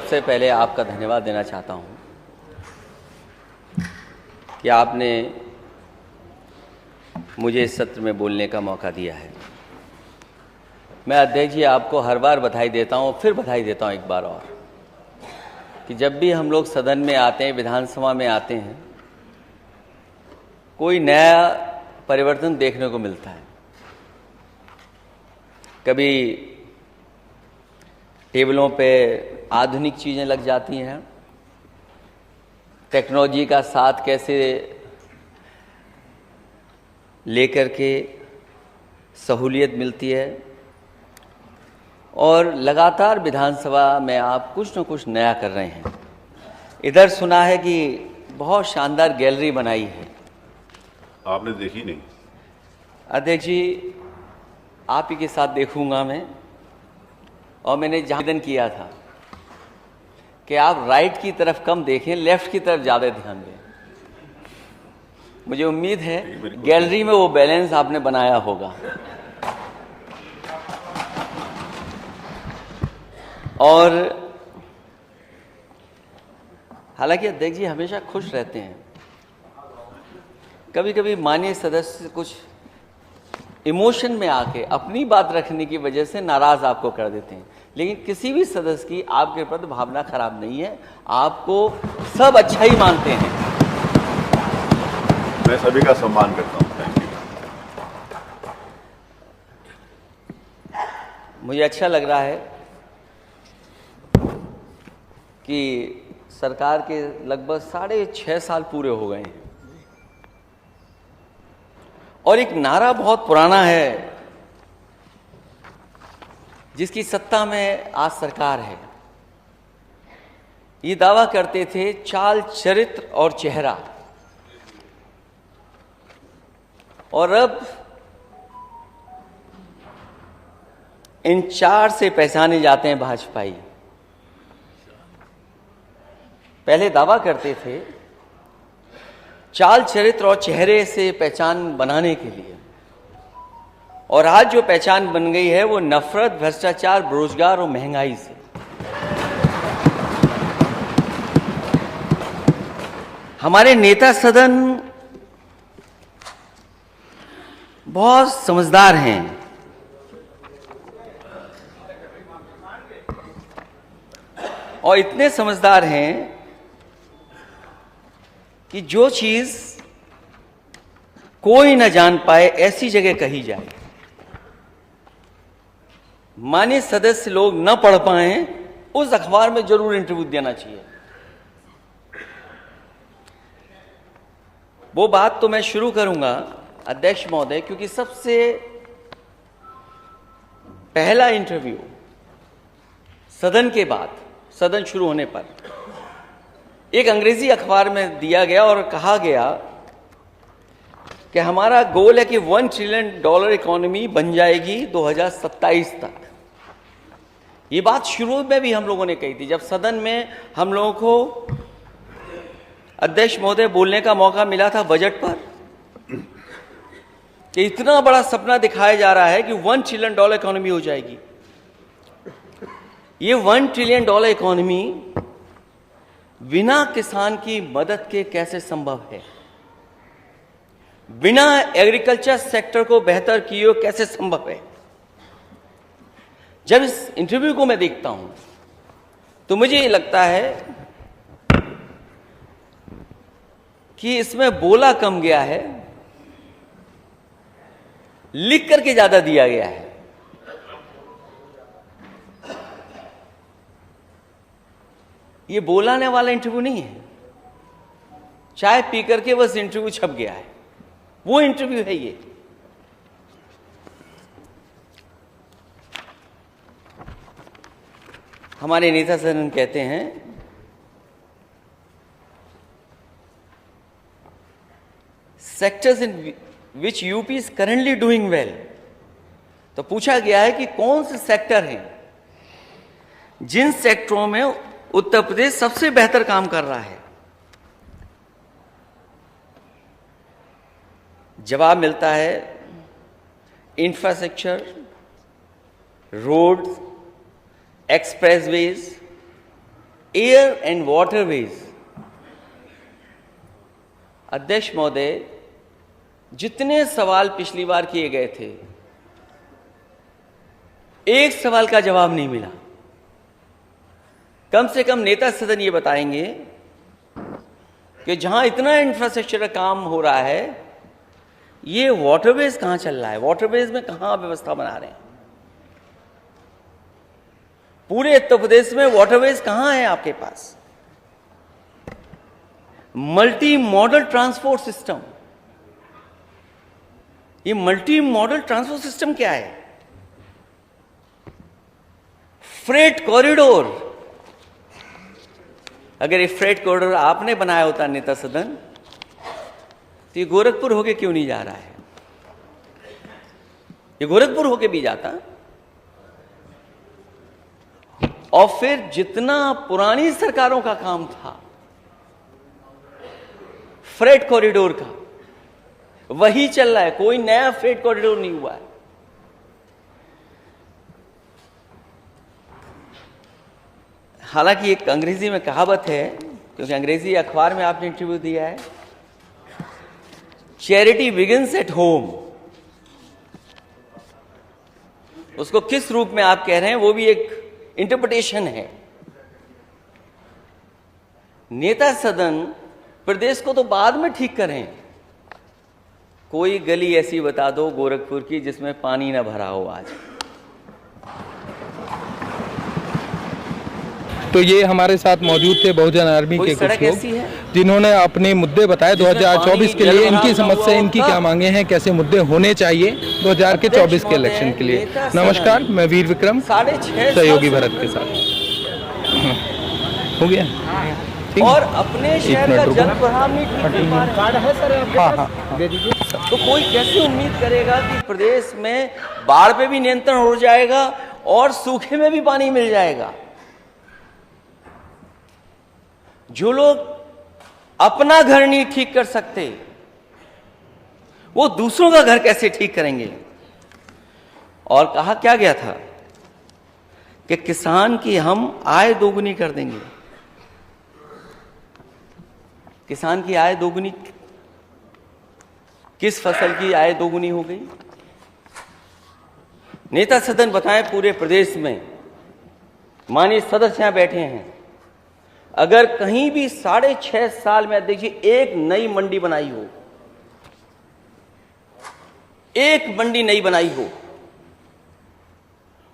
सबसे पहले आपका धन्यवाद देना चाहता हूं कि आपने मुझे इस सत्र में बोलने का मौका दिया है। मैं अध्यक्ष जी आपको हर बार बधाई देता हूं, फिर बधाई देता हूं एक बार और, कि जब भी हम लोग सदन में आते हैं, विधानसभा में आते हैं, कोई नया परिवर्तन देखने को मिलता है। कभी टेबलों पे आधुनिक चीज़ें लग जाती हैं, टेक्नोलॉजी का साथ कैसे लेकर के सहूलियत मिलती है, और लगातार विधानसभा में आप कुछ न कुछ नया कर रहे हैं। इधर सुना है कि बहुत शानदार गैलरी बनाई है, आपने देखी नहीं? अध्यक्ष जी आप ही के साथ देखूंगा मैं, और मैंने निवेदन किया था कि आप राइट की तरफ कम देखें, लेफ्ट की तरफ ज़्यादा ध्यान दें। मुझे उम्मीद है गैलरी में वो बैलेंस आपने बनाया होगा। और हालांकि अध्यक्ष जी हमेशा खुश रहते हैं, कभी कभी माननीय सदस्य कुछ इमोशन में आके अपनी बात रखने की वजह से नाराज आपको कर देते हैं, लेकिन किसी भी सदस्य की आपके प्रति भावना खराब नहीं है, आपको सब अच्छा ही मानते हैं। मैं सभी का सम्मान करता हूं। Thank you. मुझे अच्छा लग रहा है कि सरकार के लगभग 6.5 साल पूरे हो गए हैं, और एक नारा बहुत पुराना है जिसकी सत्ता में आज सरकार है। ये दावा करते थे चाल, चरित्र और चेहरा, और अब इन 4 से पहचाने जाते हैं भाजपाई। पहले दावा करते थे चाल, चरित्र और चेहरे से पहचान बनाने के लिए, और आज जो पहचान बन गई है वो नफरत, भ्रष्टाचार, बेरोजगार और महंगाई से। हमारे नेता सदन बहुत समझदार हैं, और इतने समझदार हैं कि जो चीज कोई न जान पाए ऐसी जगह कही जाए, माननीय सदस्य लोग न पढ़ पाए उस अखबार में जरूर इंटरव्यू देना चाहिए। वो बात तो मैं शुरू करूंगा अध्यक्ष महोदय, क्योंकि सबसे पहला इंटरव्यू सदन के बाद, सदन शुरू होने पर एक अंग्रेजी अखबार में दिया गया, और कहा गया कि हमारा गोल है कि $1 ट्रिलियन इकोनॉमी बन जाएगी 2027 तक। ये बात शुरू में भी हम लोगों ने कही थी, जब सदन में हम लोगों को अध्यक्ष महोदय बोलने का मौका मिला था बजट पर, कि इतना बड़ा सपना दिखाया जा रहा है कि $1 ट्रिलियन इकोनॉमी हो जाएगी। ये $1 ट्रिलियन इकोनॉमी बिना किसान की मदद के कैसे संभव है, बिना एग्रीकल्चर सेक्टर को बेहतर किए कैसे संभव है। जब इस इंटरव्यू को मैं देखता हूं तो मुझे ये लगता है कि इसमें बोला कम गया है, लिख करके ज्यादा दिया गया है। ये बोलाने वाला इंटरव्यू नहीं है, चाय पी करके बस इंटरव्यू छप गया है, वो इंटरव्यू है ये। हमारे नेता सदन कहते हैं sectors in which UP is currently doing well. तो पूछा गया है कि कौन से सेक्टर हैं जिन सेक्टरों में उत्तर प्रदेश सबसे बेहतर काम कर रहा है। जवाब मिलता है infrastructure, roads, expressways, air and waterways, अध्यक्ष महोदय, जितने सवाल पिछली बार किए गए थे, एक सवाल का जवाब नहीं मिला। कम से कम नेता सदन ये बताएंगे कि जहां इतना इंफ्रास्ट्रक्चर का काम हो रहा है, ये वाटरवेज कहां चल रहा है, वाटरवेज में कहां व्यवस्था बना रहे हैं। पूरे उत्तर प्रदेश में वाटरवेज कहां है आपके पास? मल्टी मॉडल ट्रांसपोर्ट सिस्टम, ये मल्टी मॉडल ट्रांसपोर्ट सिस्टम क्या है? फ्रेट कॉरिडोर, अगर ये फ्रेट कॉरिडोर आपने बनाया होता नेता सदन, तो ये गोरखपुर होके क्यों नहीं जा रहा है? ये गोरखपुर होके भी जाता। और फिर जितना पुरानी सरकारों का काम था फ्रेट कॉरिडोर का, वही चल रहा है, कोई नया फ्रेट कॉरिडोर नहीं हुआ है। हालांकि एक अंग्रेजी में कहावत है, क्योंकि अंग्रेजी अखबार में आपने इंटरव्यू दिया है, चैरिटी बिगिंस एट होम। उसको किस रूप में आप कह रहे हैं वो भी एक इंटरप्रिटेशन है। नेता सदन प्रदेश को तो बाद में ठीक करें, कोई गली ऐसी बता दो गोरखपुर की जिसमें पानी ना भरा हो आज। तो ये हमारे साथ मौजूद थे बहुजन आर्मी के कुछ लोग, जिन्होंने अपने मुद्दे बताए 2024 के लिए, इनकी समस्या, इनकी क्या मांगे हैं, कैसे मुद्दे होने चाहिए 2024 के इलेक्शन के लिए। नमस्कार, मैं वीर विक्रम, सहयोगी भरत के साथ। हो गया और अपने शहर का जल भराव नहीं ठीक कर पा रहे। तो कोई कैसे उम्मीद करेगा कि प्रदेश में बाढ़ पे भी नियंत्रण हो जाएगा और सूखे में भी पानी मिल जाएगा? जो लोग अपना घर नहीं ठीक कर सकते, वो दूसरों का घर कैसे ठीक करेंगे? और कहा क्या गया था कि किसान की हम आय दोगुनी कर देंगे। किसान की आय दोगुनी, किस फसल की आय दोगुनी हो गई? नेता सदन बताएं, पूरे प्रदेश में माननीय सदस्य यहां बैठे हैं, अगर कहीं भी 6.5 साल में देखिए एक नई मंडी बनाई हो, एक मंडी नई बनाई हो,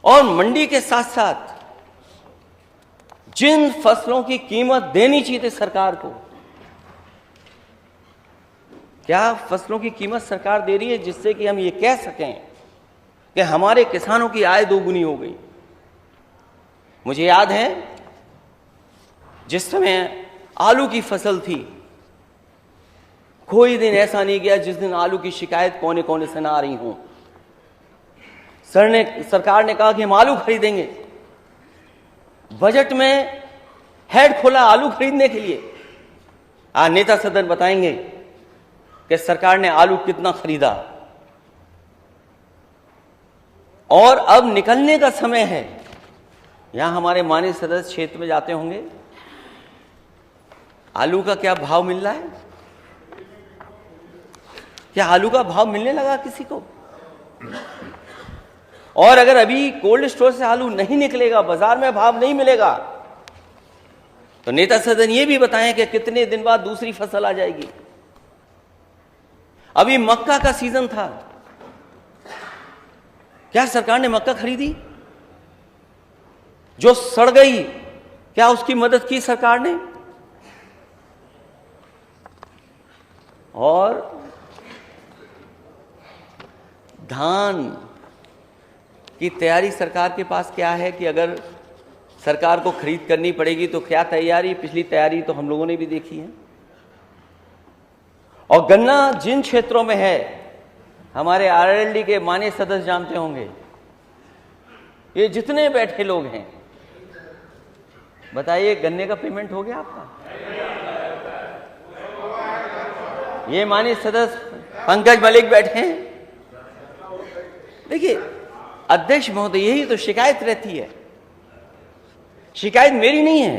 और मंडी के साथ साथ जिन फसलों की कीमत देनी चाहिए थी सरकार को, क्या फसलों की कीमत सरकार दे रही है जिससे कि हम ये कह सकें कि हमारे किसानों की आय दोगुनी हो गई? मुझे याद है जिस समय आलू की फसल थी, कोई दिन ऐसा नहीं गया जिस दिन आलू की शिकायत कोने कोने से ना आ रही हो। सरकार ने कहा कि हम आलू खरीदेंगे, बजट में हेड खोला आलू खरीदने के लिए। आज नेता सदन बताएंगे कि सरकार ने आलू कितना खरीदा, और अब निकलने का समय है। यहां हमारे माननीय सदस्य क्षेत्र में जाते होंगे, आलू का क्या भाव मिल रहा है? क्या आलू का भाव मिलने लगा किसी को? और अगर अभी कोल्ड स्टोर से आलू नहीं निकलेगा, बाजार में भाव नहीं मिलेगा, तो नेता सदन ये भी बताएं कि कितने दिन बाद दूसरी फसल आ जाएगी। अभी मक्का का सीजन था, क्या सरकार ने मक्का खरीदी? जो सड़ गई, क्या उसकी मदद की सरकार ने? और धान की तैयारी सरकार के पास क्या है कि अगर सरकार को खरीद करनी पड़ेगी तो क्या तैयारी? पिछली तैयारी तो हम लोगों ने भी देखी है। और गन्ना जिन क्षेत्रों में है, हमारे आरएलडी के माननीय सदस्य जानते होंगे, ये जितने बैठे लोग हैं, बताइए गन्ने का पेमेंट हो गया आपका? ये माननीय सदस्य पंकज मलिक बैठे हैं। देखिए अध्यक्ष महोदय, यही तो शिकायत रहती है। शिकायत मेरी नहीं है,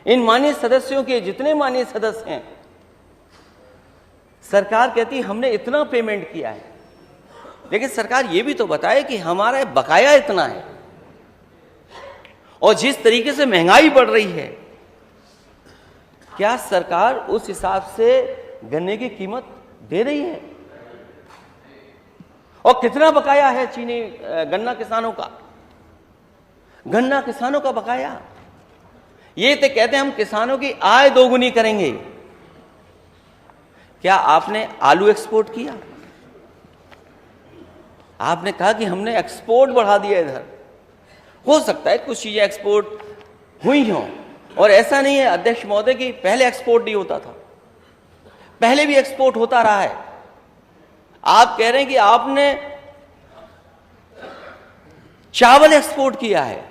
इन माननीय सदस्यों के जितने माननीय सदस्य हैं, सरकार कहती हमने इतना पेमेंट किया है, लेकिन सरकार ये भी तो बताए कि हमारा बकाया इतना है। और जिस तरीके से महंगाई बढ़ रही है, क्या सरकार उस हिसाब से गन्ने की कीमत दे रही है? और कितना बकाया है चीनी गन्ना किसानों का? गन्ना किसानों का बकाया, ये तो कहते हैं हम किसानों की आय दोगुनी करेंगे। क्या आपने आलू एक्सपोर्ट किया? आपने कहा कि हमने एक्सपोर्ट बढ़ा दिया इधर। हो सकता है कुछ चीजें एक्सपोर्ट हुई हों, और ऐसा नहीं है अध्यक्ष महोदय कि पहले एक्सपोर्ट नहीं होता था, पहले भी एक्सपोर्ट होता रहा है। आप कह रहे हैं कि आपने चावल एक्सपोर्ट किया है।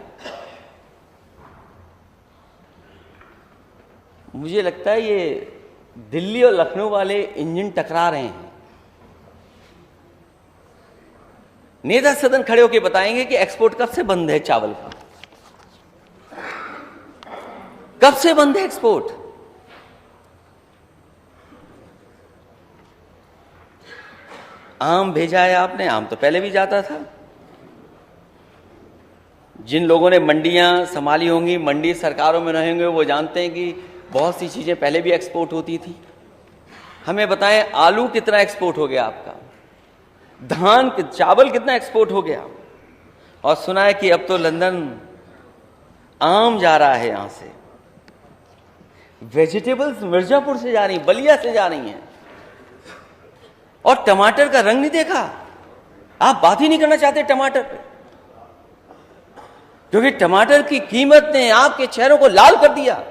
मुझे लगता है ये दिल्ली और लखनऊ वाले इंजन टकरा रहे हैं। नेता सदन खड़े होकर बताएंगे कि एक्सपोर्ट कब से बंद है चावल का, कब से बंद है एक्सपोर्ट? आम भेजा है आपने, आम तो पहले भी जाता था। जिन लोगों ने मंडियां संभाली होंगी, मंडी सरकारों में रहेंगे, वो जानते हैं कि बहुत सी चीजें पहले भी एक्सपोर्ट होती थी। हमें बताएं, आलू कितना एक्सपोर्ट हो गया आपका, धान चावल कितना एक्सपोर्ट हो गया, और सुना है कि अब तो लंदन आम जा रहा है यहां से, वेजिटेबल्स मिर्जापुर से जा रही, बलिया से जा रही हैं, और टमाटर का रंग नहीं देखा। आप बात ही नहीं करना चाहते टमाटर पे, क्योंकि टमाटर की कीमत ने आपके चेहरों को लाल कर दिया।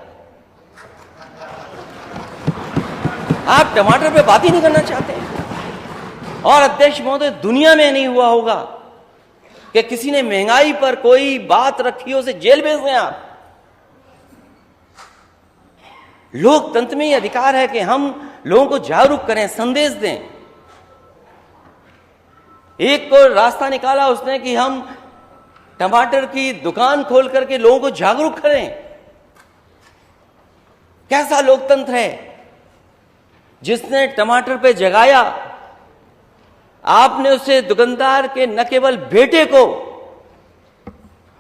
आप टमाटर पे बात ही नहीं करना चाहते। और अध्यक्ष महोदय, दुनिया में नहीं हुआ होगा कि किसी ने महंगाई पर कोई बात रखी हो, उसे जेल भेज दें आप। लोकतंत्र में यह अधिकार है कि हम लोगों को जागरूक करें, संदेश दें। एक को रास्ता निकाला उसने कि हम टमाटर की दुकान खोल करके लोगों को जागरूक करें। कैसा लोकतंत्र है जिसने टमाटर पे जगाया? आपने उसे दुकानदार के न केवल बेटे को,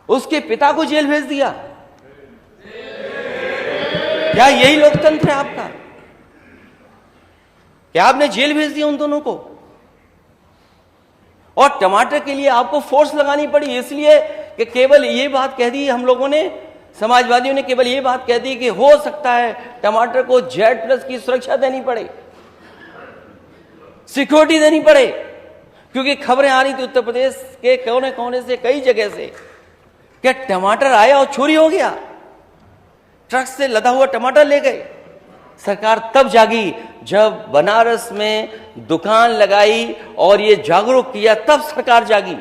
उसके पिता को जेल भेज दिया। क्या यही लोकतंत्र है आपका? क्या आपने जेल भेज दिया उन दोनों को? और टमाटर के लिए आपको फोर्स लगानी पड़ी, इसलिए कि केवल ये बात कह दी हम लोगों ने, समाजवादियों ने केवल ये बात कह दी कि हो सकता है टमाटर को Z+ की सुरक्षा देनी पड़े, सिक्योरिटी देनी पड़े, क्योंकि खबरें आ रही थी उत्तर प्रदेश के कोने कोने से, कई जगह से, कि टमाटर आया और चोरी हो गया, ट्रक से लदा हुआ टमाटर ले गए। सरकार तब जागी जब बनारस में दुकान लगाई और ये जागरूक किया, तब सरकार जागी।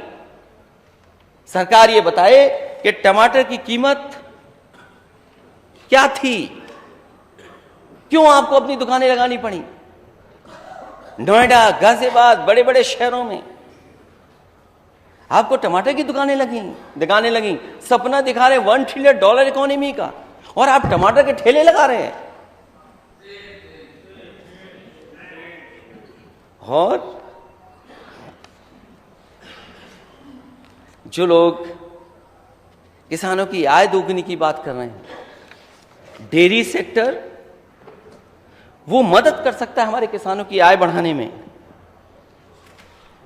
सरकार ये बताए कि टमाटर की कीमत क्या थी, क्यों आपको अपनी दुकानें लगानी पड़ी। नोएडा, गाजियाबाद, बड़े बड़े शहरों में आपको टमाटर की दुकानें लगी, सपना दिखा रहे $1 ट्रिलियन इकोनॉमी का, और आप टमाटर के ठेले लगा रहे हैं। और जो लोग किसानों की आय दोगुनी की बात कर रहे हैं, डेयरी सेक्टर वो मदद कर सकता है हमारे किसानों की आय बढ़ाने में।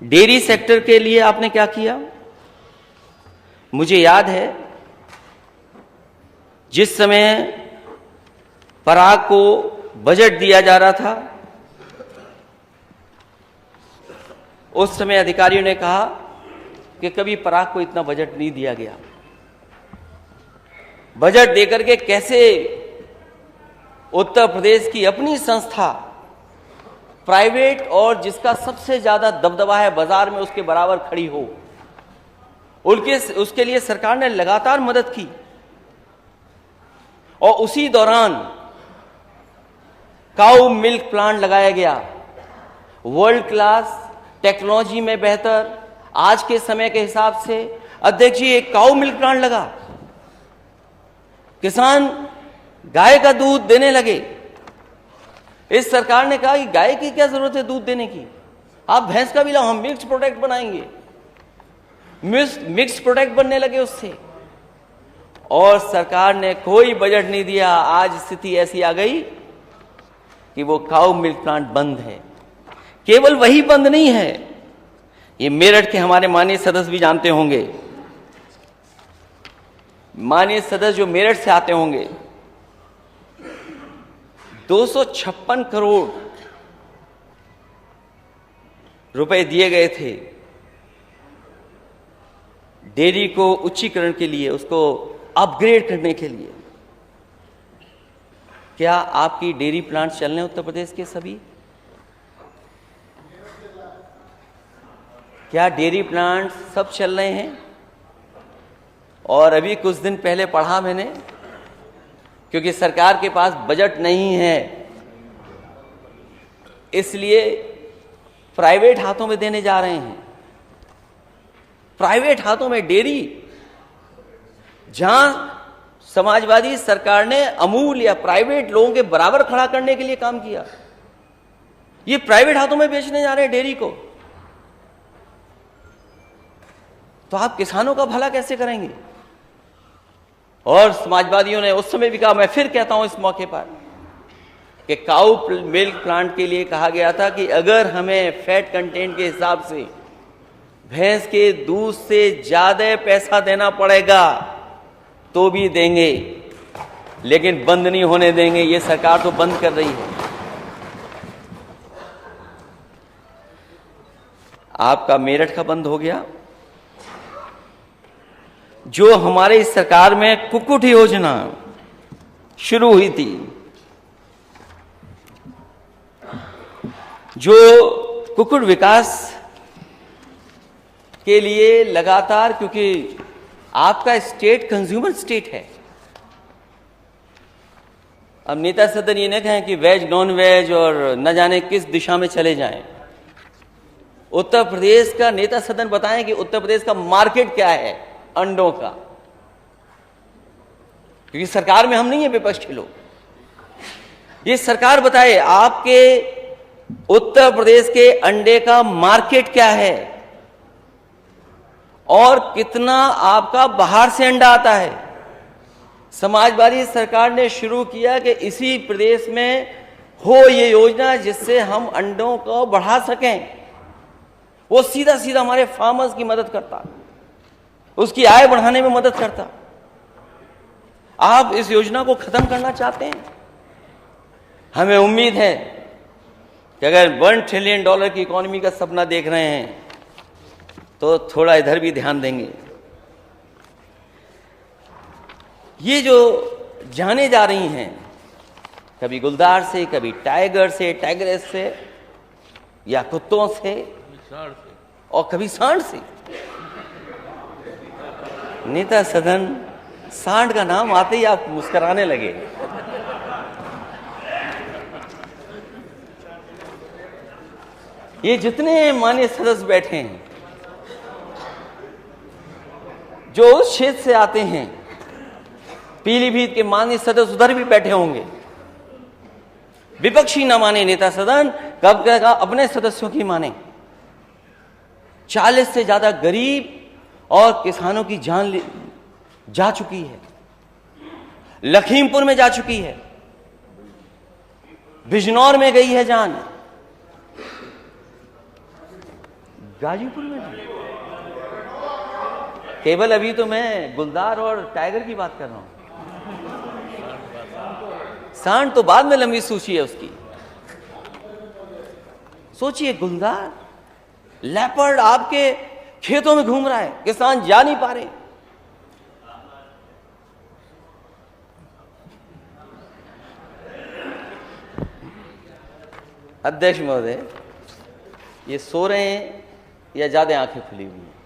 डेयरी सेक्टर के लिए आपने क्या किया? मुझे याद है जिस समय पराग को बजट दिया जा रहा था, उस समय अधिकारियों ने कहा कि कभी पराग को इतना बजट नहीं दिया गया। बजट देकर के कैसे उत्तर प्रदेश की अपनी संस्था, प्राइवेट और जिसका सबसे ज्यादा दबदबा है बाजार में, उसके बराबर खड़ी हो, उसके लिए सरकार ने लगातार मदद की। और उसी दौरान काऊ मिल्क प्लांट लगाया गया, वर्ल्ड क्लास टेक्नोलॉजी में बेहतर, आज के समय के हिसाब से। अध्यक्ष जी, एक काऊ मिल्क प्लांट लगा, किसान गाय का दूध देने लगे। इस सरकार ने कहा कि गाय की क्या जरूरत है दूध देने की, आप भैंस का भी लाओ, हम मिक्स प्रोडक्ट बनाएंगे। मिक्स प्रोडक्ट बनने लगे उससे, और सरकार ने कोई बजट नहीं दिया। आज स्थिति ऐसी आ गई कि वो काऊ मिल्क प्लांट बंद है। केवल वही बंद नहीं है, ये मेरठ के हमारे माननीय सदस्य भी जानते होंगे, माननीय सदस्य जो मेरठ से आते होंगे, 256 करोड़ रुपए दिए गए थे डेयरी को उच्चीकरण के लिए, उसको अपग्रेड करने के लिए। क्या आपकी डेयरी प्लांट चल रहे हैं उत्तर प्रदेश के सभी? क्या डेयरी प्लांट सब चल रहे हैं? और अभी कुछ दिन पहले पढ़ा मैंने, क्योंकि सरकार के पास बजट नहीं है, इसलिए प्राइवेट हाथों में देने जा रहे हैं। प्राइवेट हाथों में डेयरी, जहां समाजवादी सरकार ने अमूल या प्राइवेट लोगों के बराबर खड़ा करने के लिए काम किया, ये प्राइवेट हाथों में बेचने जा रहे हैं डेयरी को। तो आप किसानों का भला कैसे करेंगे? और समाजवादियों ने उस समय भी कहा, मैं फिर कहता हूं इस मौके पर, कि काऊ मिल्क प्लांट के लिए कहा गया था कि अगर हमें फैट कंटेंट के हिसाब से भैंस के दूध से ज्यादा पैसा देना पड़ेगा तो भी देंगे, लेकिन बंद नहीं होने देंगे। ये सरकार तो बंद कर रही है। आपका मेरठ का बंद हो गया। जो हमारे इस सरकार में कुक्कुट योजना शुरू हुई थी, जो कुक्कुट विकास के लिए लगातार, क्योंकि आपका स्टेट कंज्यूमर स्टेट है। अब नेता सदन ये न कहें कि वेज नॉन वेज और न जाने किस दिशा में चले जाएं। उत्तर प्रदेश का नेता सदन बताएं कि उत्तर प्रदेश का मार्केट क्या है अंडों का, क्योंकि सरकार में हम नहीं है विपक्ष के लोग। ये सरकार बताए आपके उत्तर प्रदेश के अंडे का मार्केट क्या है और कितना आपका बाहर से अंडा आता है। समाजवादी सरकार ने शुरू किया कि इसी प्रदेश में हो ये योजना जिससे हम अंडों को बढ़ा सकें। वो सीधा सीधा हमारे फार्मर्स की मदद करता, उसकी आय बढ़ाने में मदद करता। आप इस योजना को खत्म करना चाहते हैं। हमें उम्मीद है कि अगर $1 ट्रिलियन की इकोनॉमी का सपना देख रहे हैं तो थोड़ा इधर भी ध्यान देंगे। ये जो जाने जा रही हैं, कभी गुलदार से, कभी टाइगर से, टाइगरेस से, या कुत्तों से, और कभी सांड से। नेता सदन, सांड का नाम आते ही आप मुस्कुराने लगे। ये जितने माननीय सदस्य बैठे हैं जो उस क्षेत्र से आते हैं, पीलीभीत के माननीय सदस्य उधर भी बैठे होंगे। विपक्षी न माने नेता सदन, कब कहेगा अपने सदस्यों की माने। 40 से ज्यादा गरीब और किसानों की जान जा चुकी है, लखीमपुर में जा चुकी है, बिजनौर में गई है जान, गाजीपुर में भी। केवल अभी तो मैं गुलदार और टाइगर की बात कर रहा हूं, सांड तो बाद में लंबी सूची है उसकी। सोचिए, गुलदार, लेपर्ड आपके खेतों में घूम रहा है, किसान जा नहीं पा रहे। अध्यक्ष महोदय, ये सो रहे हैं या ज्यादा आंखें खुली हुई हैं?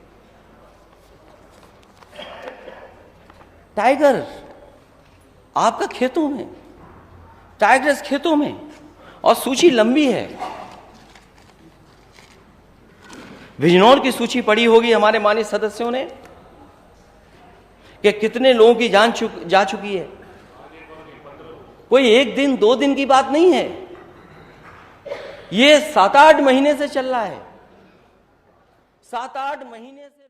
टाइगर आपका खेतों में, टाइगर्स खेतों में, और सूची लंबी है। बिजनौर की सूची पड़ी होगी हमारे माननीय सदस्यों ने कि कितने लोगों की जान जा चुकी है। कोई एक दिन 2 दिन की बात नहीं है, ये 7-8 महीने से चल रहा है। 7-8 महीने से